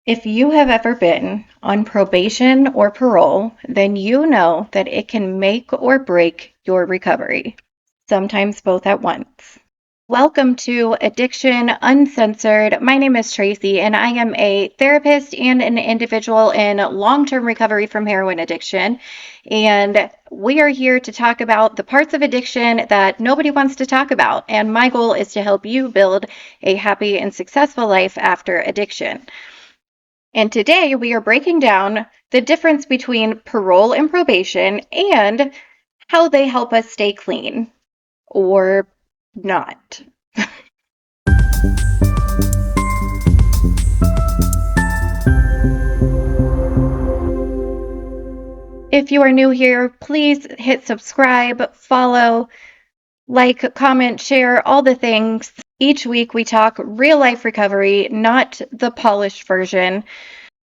If you have ever been on probation or parole, then you know that it can make or break your recovery, sometimes both at once. Welcome to Addiction Uncensored. My name is Tracy, and I am a therapist and an individual in long-term recovery from heroin addiction. And we are here to talk about the parts of addiction that nobody wants to talk about. And my goal is to help you build a happy and successful life after addiction. And today we are breaking down the difference between parole and probation and how they help us stay clean or not. If you are new here, please hit subscribe, follow, like, comment, share, all the things. Each week we talk real life recovery, not the polished version.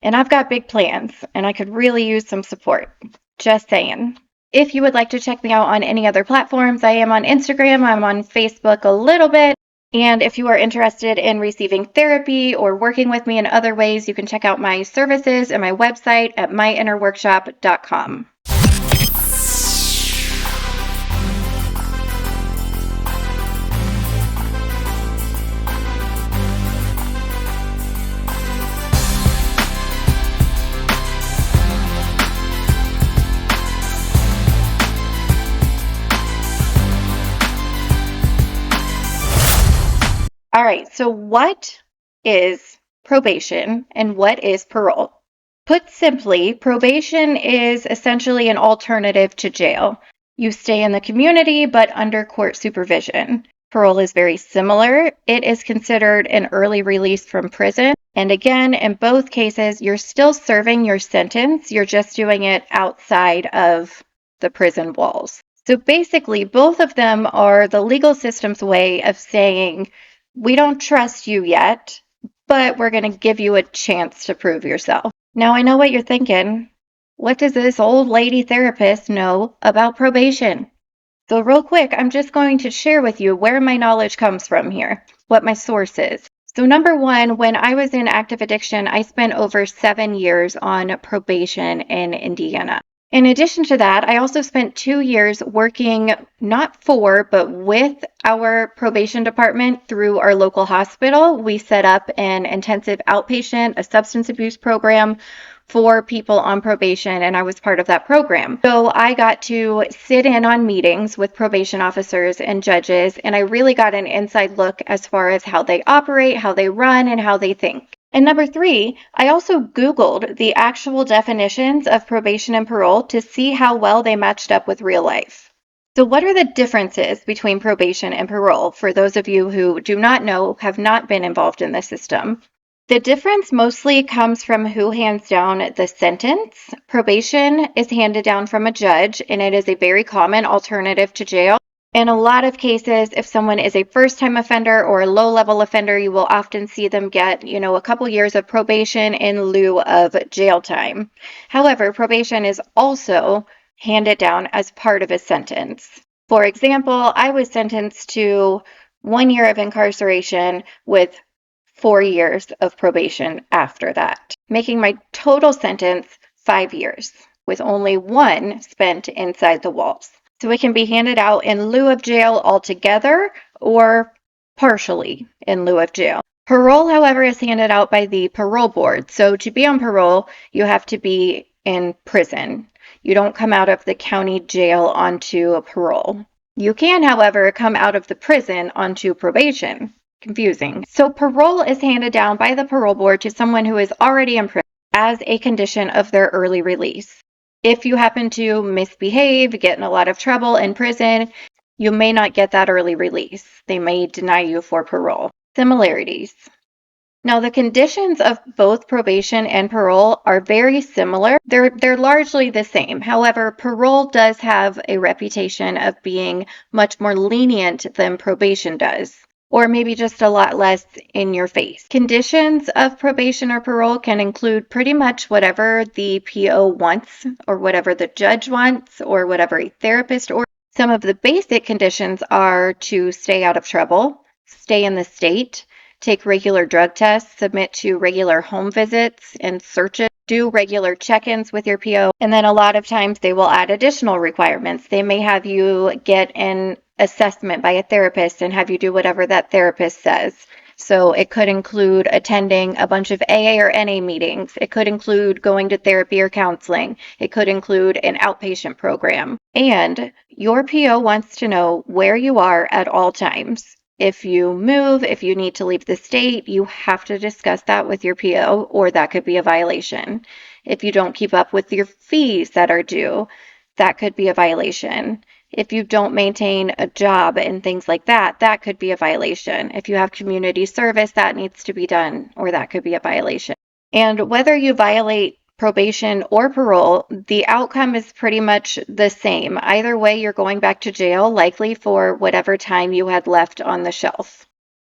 And I've got big plans, and I could really use some support. Just saying. If you would like to check me out on any other platforms, I am on Instagram, I'm on Facebook a little bit. And if you are interested in receiving therapy or working with me in other ways, you can check out my services and my website at myinnerworkshop.com. All right, so what is probation and what is parole? Put simply, probation is essentially an alternative to jail. You stay in the community, but under court supervision. Parole is very similar. It is considered an early release from prison. And again, in both cases, you're still serving your sentence. You're just doing it outside of the prison walls. So basically, both of them are the legal system's way of saying, we don't trust you yet, but we're going to give you a chance to prove yourself. Now, I know what you're thinking. What does this old lady therapist know about probation? So real quick, I'm just going to share with you where my knowledge comes from here, what my source is. So number one, when I was in active addiction, I spent over 7 years on probation in Indiana. In addition to that, I also spent 2 years working not for, but with our probation department through our local hospital. We set up an intensive outpatient, a substance abuse program for people on probation, and I was part of that program. So I got to sit in on meetings with probation officers and judges, and I really got an inside look as far as how they operate, how they run, and how they think. And number three, I also Googled the actual definitions of probation and parole to see how well they matched up with real life. So what are the differences between probation and parole for those of you who do not know, have not been involved in the system? The difference mostly comes from who hands down the sentence. Probation is handed down from a judge, and it is a very common alternative to jail. In a lot of cases, if someone is a first-time offender or a low-level offender, you will often see them get, a couple years of probation in lieu of jail time. However, probation is also handed down as part of a sentence. For example, I was sentenced to 1 year of incarceration with 4 years of probation after that, making my total sentence 5 years, with only 1 spent inside the walls. So it can be handed out in lieu of jail altogether or partially in lieu of jail. Parole, however, is handed out by the parole board. So to be on parole, you have to be in prison. You don't come out of the county jail onto a parole. You can, however, come out of the prison onto probation. Confusing. So parole is handed down by the parole board to someone who is already in prison as a condition of their early release. If you happen to misbehave, get in a lot of trouble in prison, you may not get that early release. They may deny you for parole. Similarities. Now, the conditions of both probation and parole are very similar. They're largely the same. However, parole does have a reputation of being much more lenient than probation does, or maybe just a lot less in your face. Conditions of probation or parole can include pretty much whatever the PO wants, or whatever the judge wants, or whatever a therapist or some of the basic conditions are to stay out of trouble, stay in the state, take regular drug tests, submit to regular home visits and searches, do regular check-ins with your PO. And then a lot of times they will add additional requirements. They may have you get an assessment by a therapist and have you do whatever that therapist says. So it could include attending a bunch of AA or NA meetings. It could include going to therapy or counseling. It could include an outpatient program. And your PO wants to know where you are at all times. If you move, if you need to leave the state, you have to discuss that with your PO, or that could be a violation. If you don't keep up with your fees that are due, that could be a violation. If you don't maintain a job and things like that, that could be a violation. If you have community service, that needs to be done, or that could be a violation. And whether you violate probation or parole, the outcome is pretty much the same. Either way, you're going back to jail, likely for whatever time you had left on the shelf.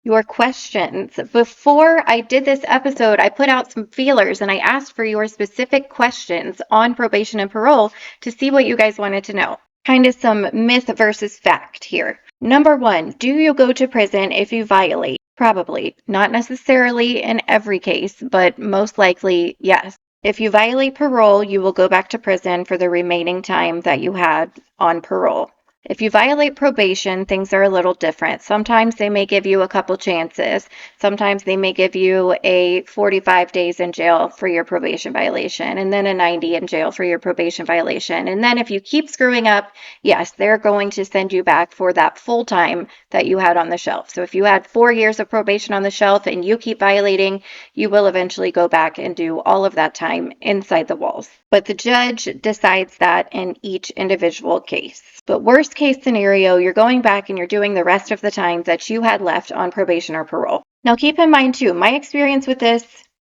Your questions. Before I did this episode, I put out some feelers and I asked for your specific questions on probation and parole to see what you guys wanted to know. Kind of some myth versus fact here. Number one, do you go to prison if you violate? Probably. Not necessarily in every case, but most likely, yes. If you violate parole, you will go back to prison for the remaining time that you had on parole. If you violate probation, things are a little different. Sometimes they may give you a couple chances. Sometimes they may give you a 45 days in jail for your probation violation, and then a 90 in jail for your probation violation. And then if you keep screwing up, yes, they're going to send you back for that full time that you had on the shelf. So if you had 4 years of probation on the shelf and you keep violating, you will eventually go back and do all of that time inside the walls. But the judge decides that in each individual case. But worst case scenario, you're going back and you're doing the rest of the time that you had left on probation or parole. Now keep in mind too, my experience with this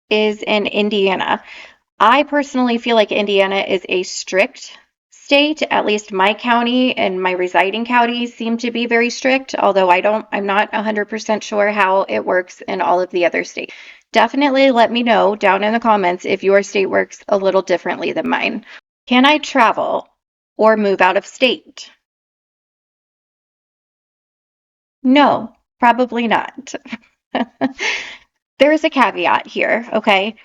is in Indiana. I personally feel like Indiana is a strict state. At least my county and my residing counties seem to be very strict, although I'm not 100% sure how it works in all of the other states. Definitely let me know down in the comments if your state works a little differently than mine. Can I travel or move out of state? No, probably not. There's a caveat here, okay?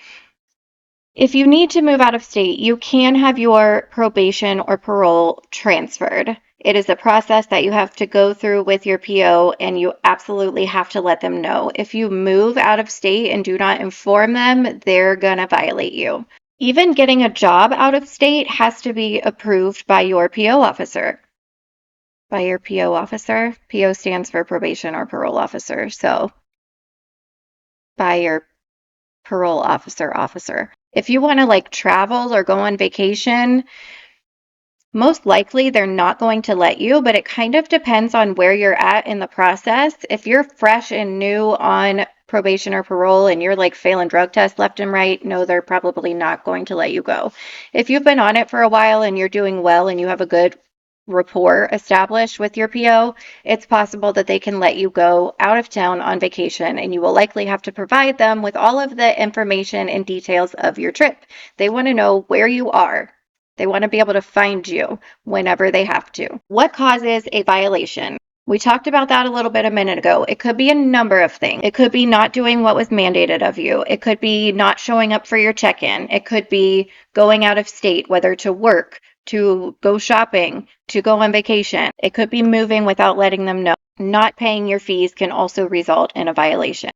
If you need to move out of state, you can have your probation or parole transferred. It is a process that you have to go through with your PO, and you absolutely have to let them know. If you move out of state and do not inform them, they're going to violate you. Even getting a job out of state has to be approved by your PO officer. By your PO officer. PO stands for probation or parole officer. So by your parole officer. If you want to travel or go on vacation, most likely they're not going to let you, but it kind of depends on where you're at in the process. If you're fresh and new on probation or parole and you're failing drug tests left and right, no, they're probably not going to let you go. If you've been on it for a while and you're doing well and you have a good rapport established with your PO, it's possible that they can let you go out of town on vacation, and you will likely have to provide them with all of the information and details of your trip. They want to know where you are. They want to be able to find you whenever they have to. What causes a violation? We talked about that a little bit a minute ago. It could be a number of things. It could be not doing what was mandated of you. It could be not showing up for your check-in. It could be going out of state, whether to work, to go shopping, to go on vacation. It could be moving without letting them know. Not paying your fees can also result in a violation.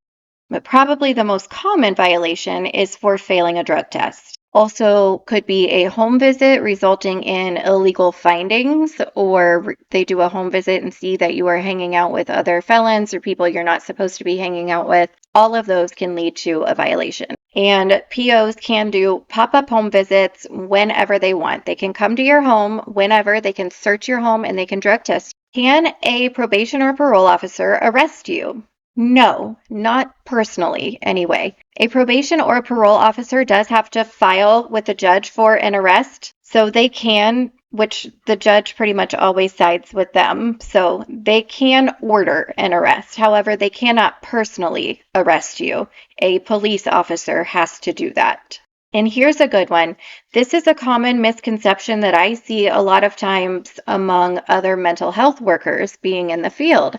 But probably the most common violation is for failing a drug test. Also could be a home visit resulting in illegal findings, or they do a home visit and see that you are hanging out with other felons or people you're not supposed to be hanging out with. All of those can lead to a violation. And POs can do pop-up home visits whenever they want. They can come to your home whenever, they can search your home, and they can drug test. Can a probation or parole officer arrest you? No, not personally, anyway. A probation or a parole officer does have to file with the judge for an arrest, so they can, which the judge pretty much always sides with them, so they can order an arrest. However, they cannot personally arrest you. A police officer has to do that. And here's a good one. This is a common misconception that I see a lot of times among other mental health workers being in the field.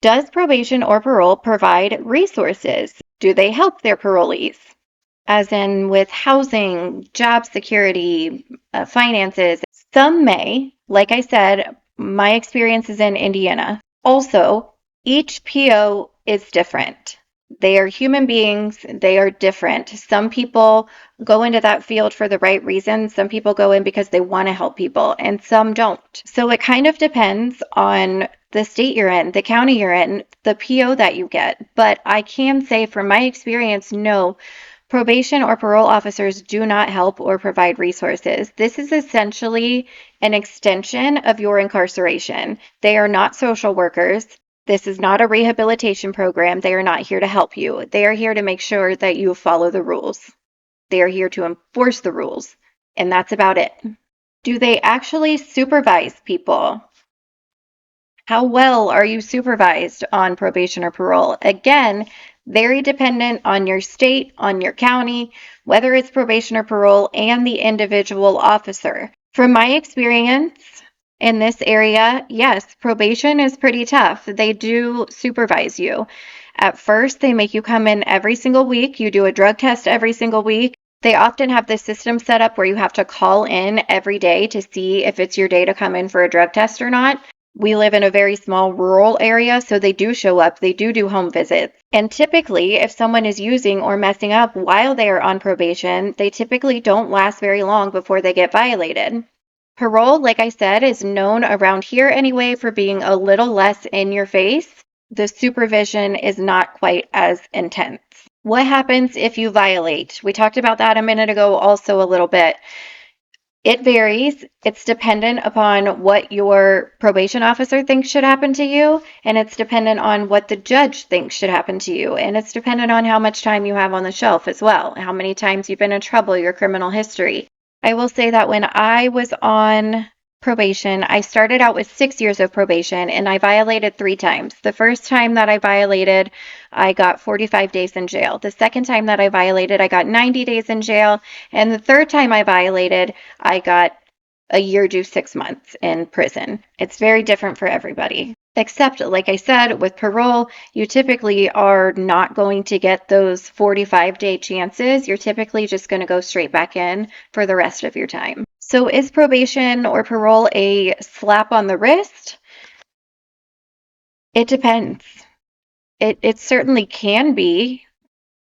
Does probation or parole provide resources? Do they help their parolees? As in with housing, job security, finances. Some may. Like I said, my experience is in Indiana. Also, each PO is different. They are human beings, they are different. Some people go into that field for the right reasons. Some people go in because they want to help people, and some don't. So it kind of depends on the state you're in, the county you're in, the PO that you get. But I can say from my experience, no, probation or parole officers do not help or provide resources. This is essentially an extension of your incarceration. They are not social workers. This is not a rehabilitation program. They are not here to help you. They are here to make sure that you follow the rules. They are here to enforce the rules, and that's about it. Do they actually supervise people? How well are you supervised on probation or parole? Again, very dependent on your state, on your county, whether it's probation or parole, and the individual officer. From my experience in this area, yes, probation is pretty tough. They do supervise you. At first, they make you come in every single week. You do a drug test every single week. They often have this system set up where you have to call in every day to see if it's your day to come in for a drug test or not. We live in a very small rural area, so they do show up. They do home visits. And typically, if someone is using or messing up while they are on probation, they typically don't last very long before they get violated. Parole, like I said, is known around here anyway for being a little less in your face. The supervision is not quite as intense. What happens if you violate? We talked about that a minute ago also a little bit. It varies. It's dependent upon what your probation officer thinks should happen to you, and it's dependent on what the judge thinks should happen to you, and it's dependent on how much time you have on the shelf as well, how many times you've been in trouble, your criminal history. I will say that when I was on probation, I started out with 6 years of probation and I violated 3 times. The first time that I violated, I got 45 days in jail. The second time that I violated, I got 90 days in jail. And the third time I violated, I got a year to 6 months in prison. It's very different for everybody. Except, like I said, with parole, you typically are not going to get those 45-day chances. You're typically just going to go straight back in for the rest of your time. So is probation or parole a slap on the wrist? It depends. It certainly can be,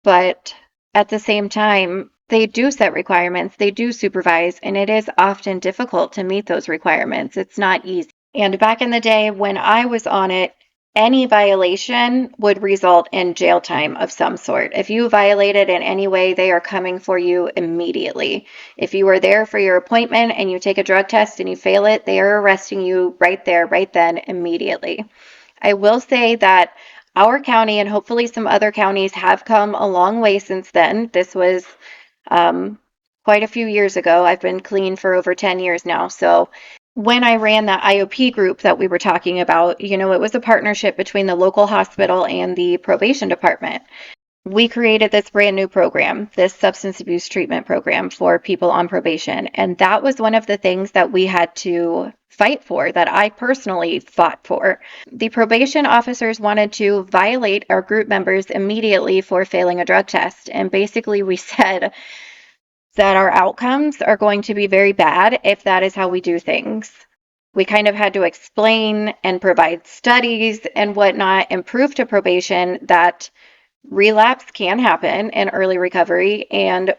but at the same time, they do set requirements, they do supervise, and it is often difficult to meet those requirements. It's not easy. And back in the day when I was on it, any violation would result in jail time of some sort. If you violated in any way, they are coming for you immediately. If you were there for your appointment and you take a drug test and you fail it, they are arresting you right there, right then, immediately. I will say that our county and hopefully some other counties have come a long way since then. This was quite a few years ago. I've been clean for over 10 years now. So when I ran that IOP group that we were talking about, it was a partnership between the local hospital and the probation department. We created this brand new program, this substance abuse treatment program for people on probation. And that was one of the things that we had to fight for, that I personally fought for. The probation officers wanted to violate our group members immediately for failing a drug test. And basically we said that our outcomes are going to be very bad if that is how we do things. We kind of had to explain and provide studies and whatnot and prove to probation that relapse can happen in early recovery, and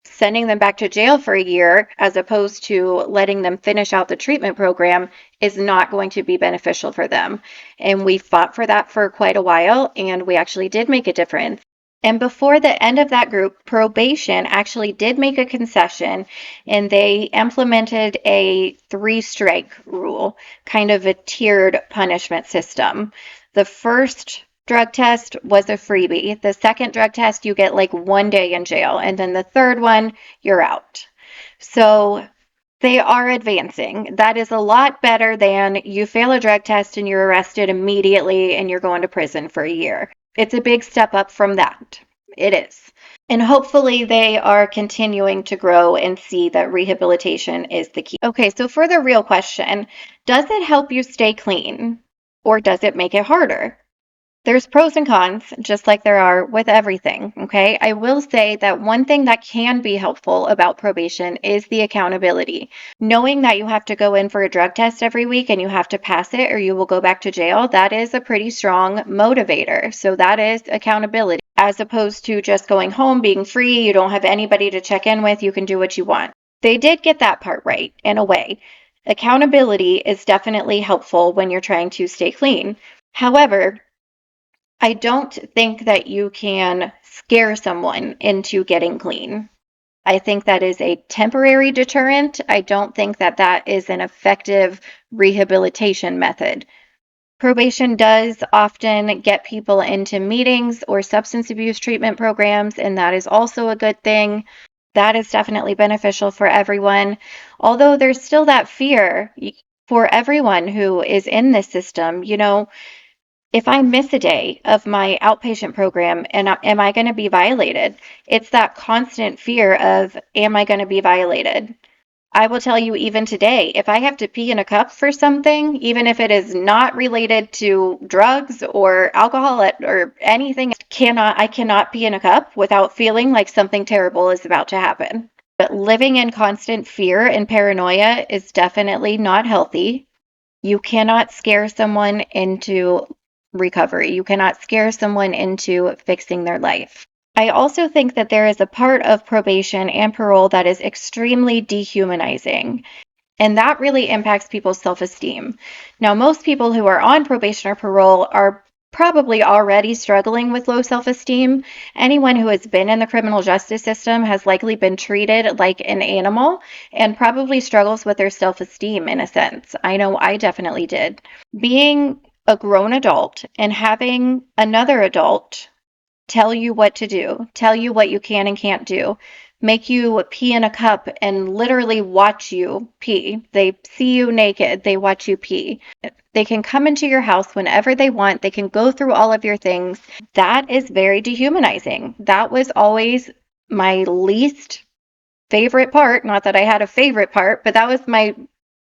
sending them back to jail for a year as opposed to letting them finish out the treatment program is not going to be beneficial for them. And we fought for that for quite a while, and we actually did make a difference. And before the end of that group, probation actually did make a concession, and they implemented a 3-strike rule, kind of a tiered punishment system. The first drug test was a freebie. The second drug test, you get like 1 day in jail. And then the third one, you're out. So they are advancing. That is a lot better than you fail a drug test and you're arrested immediately and you're going to prison for a year. It's a big step up from that. It is. And hopefully they are continuing to grow and see that rehabilitation is the key. Okay, so for the real question, does it help you stay clean or does it make it harder? There's pros and cons, just like there are with everything, okay? I will say that one thing that can be helpful about probation is the accountability. Knowing that you have to go in for a drug test every week and you have to pass it or you will go back to jail, that is a pretty strong motivator. So that is accountability, as opposed to just going home, being free, you don't have anybody to check in with, you can do what you want. They did get that part right, in a way. Accountability is definitely helpful when you're trying to stay clean. However, I don't think that you can scare someone into getting clean. I think that is a temporary deterrent. I don't think that that is an effective rehabilitation method. Probation does often get people into meetings or substance abuse treatment programs, and that is also a good thing. That is definitely beneficial for everyone. Although there's still that fear for everyone who is in this system. If I miss a day of my outpatient program, and am I going to be violated? It's that constant fear of, am I going to be violated? I will tell you, even today, if I have to pee in a cup for something, even if it is not related to drugs or alcohol or anything, I cannot pee in a cup without feeling like something terrible is about to happen. But living in constant fear and paranoia is definitely not healthy. You cannot scare someone into recovery. You cannot scare someone into fixing their life. I also think that there is a part of probation and parole that is extremely dehumanizing, and that really impacts people's self-esteem. Now, most people who are on probation or parole are probably already struggling with low self-esteem. Anyone who has been in the criminal justice system has likely been treated like an animal and probably struggles with their self-esteem in a sense. I know I definitely did. Being a grown adult and having another adult tell you what to do, tell you what you can and can't do, make you pee in a cup and literally watch you pee. They see you naked, they watch you pee. They can come into your house whenever they want, they can go through all of your things. That is very dehumanizing. That was always my least favorite part. Not that I had a favorite part, but that was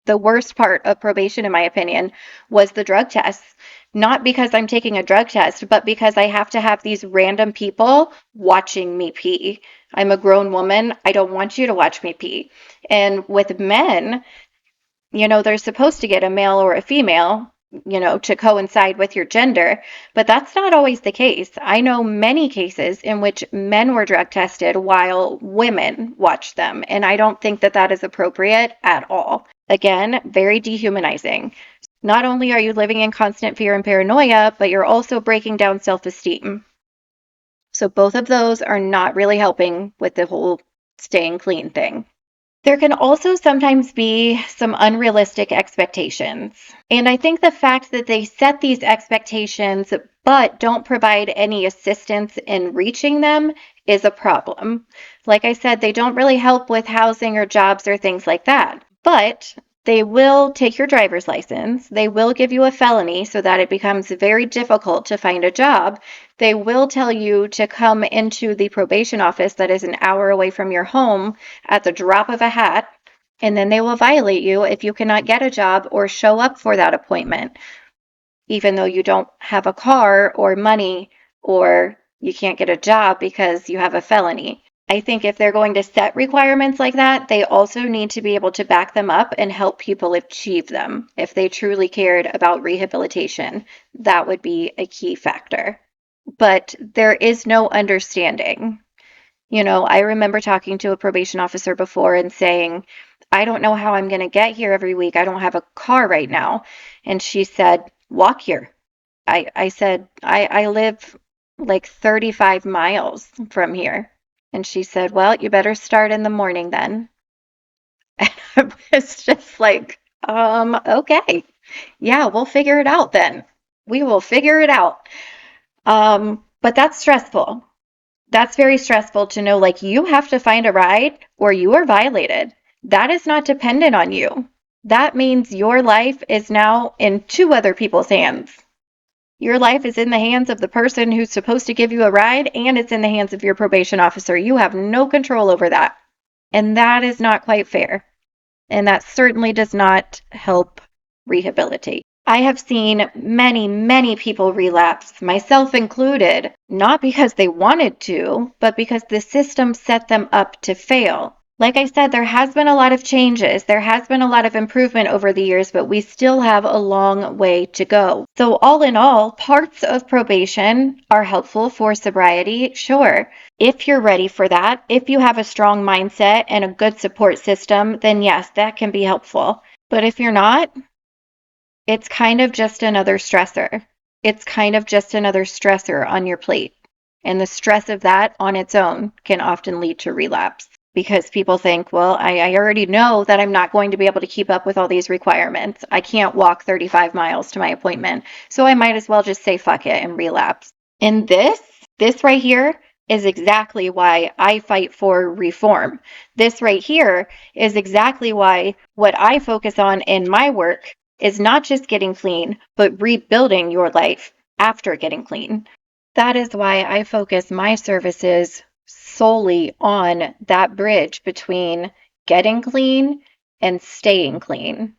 the worst part of probation, in my opinion, was the drug tests. Not because I'm taking a drug test, but because I have to have these random people watching me pee. I'm a grown woman. I don't want you to watch me pee. And with men, they're supposed to get a male or a female, to coincide with your gender, but that's not always the case. I know many cases in which men were drug tested while women watched them, and I don't think that that is appropriate at all. Again, very dehumanizing. Not only are you living in constant fear and paranoia, but you're also breaking down self-esteem. So both of those are not really helping with the whole staying clean thing. There can also sometimes be some unrealistic expectations. And I think the fact that they set these expectations but don't provide any assistance in reaching them is a problem. Like I said, they don't really help with housing or jobs or things like that. But they will take your driver's license. They will give you a felony so that it becomes very difficult to find a job. They will tell you to come into the probation office that is an hour away from your home at the drop of a hat, and then they will violate you if you cannot get a job or show up for that appointment, even though you don't have a car or money or you can't get a job because you have a felony. I think if they're going to set requirements like that, they also need to be able to back them up and help people achieve them. If they truly cared about rehabilitation, that would be a key factor. But there is no understanding. I remember talking to a probation officer before and saying, I don't know how I'm going to get here every week. I don't have a car right now. And she said, walk here. I said, I live like 35 miles from here. And she said, well, you better start in the morning then. And I was just like, okay. Yeah, we'll figure it out then. We will figure it out. But that's stressful. That's very stressful to know, like, you have to find a ride or you are violated. That is not dependent on you. That means your life is now in two other people's hands. Your life is in the hands of the person who's supposed to give you a ride, and it's in the hands of your probation officer. You have no control over that. And that is not quite fair. And that certainly does not help rehabilitate. I have seen many, many people relapse, myself included, not because they wanted to, but because the system set them up to fail. Like I said, there has been a lot of changes. There has been a lot of improvement over the years, but we still have a long way to go. So all in all, parts of probation are helpful for sobriety, sure. If you're ready for that, if you have a strong mindset and a good support system, then yes, that can be helpful. But if you're not, it's kind of just another stressor. It's kind of just another stressor on your plate. And the stress of that on its own can often lead to relapse because people think, well, I already know that I'm not going to be able to keep up with all these requirements. I can't walk 35 miles to my appointment. So I might as well just say fuck it and relapse. And this right here is exactly why I fight for reform. This right here is exactly why what I focus on in my work is not just getting clean, but rebuilding your life after getting clean. That is why I focus my services solely on that bridge between getting clean and staying clean.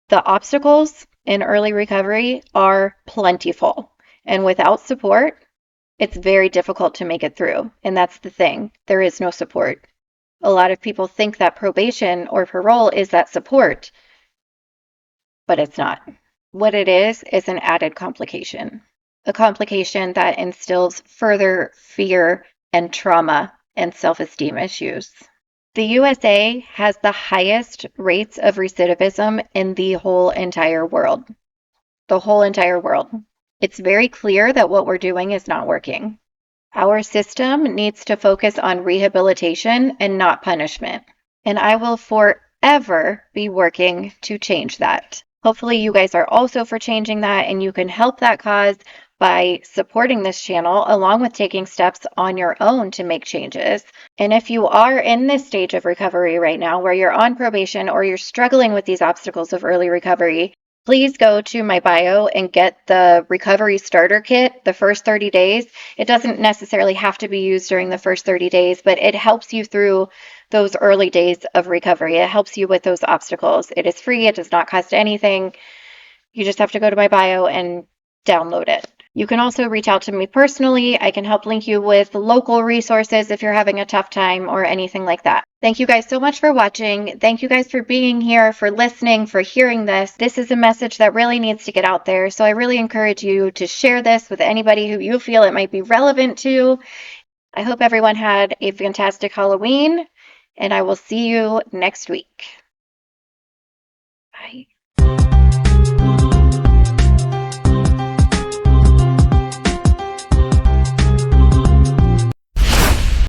The obstacles in early recovery are plentiful, and without support, it's very difficult to make it through. And that's the thing, there is no support. A lot of people think that probation or parole is that support, but it's not. What it is an added complication, a complication that instills further fear and trauma and self esteem issues. The USA has the highest rates of recidivism in the whole entire world. The whole entire world. It's very clear that what we're doing is not working. Our system needs to focus on rehabilitation and not punishment. And I will forever be working to change that. Hopefully, you guys are also for changing that, and you can help that cause by supporting this channel along with taking steps on your own to make changes. And if you are in this stage of recovery right now where you're on probation or you're struggling with these obstacles of early recovery, please go to my bio and get the recovery starter kit, the first 30 days. It doesn't necessarily have to be used during the first 30 days, but it helps you through those early days of recovery. It helps you with those obstacles. It is free. It does not cost anything. You just have to go to my bio and download it. You can also reach out to me personally. I can help link you with local resources if you're having a tough time or anything like that. Thank you guys so much for watching. Thank you guys for being here, for listening, for hearing this. This is a message that really needs to get out there. So I really encourage you to share this with anybody who you feel it might be relevant to. I hope everyone had a fantastic Halloween, and I will see you next week.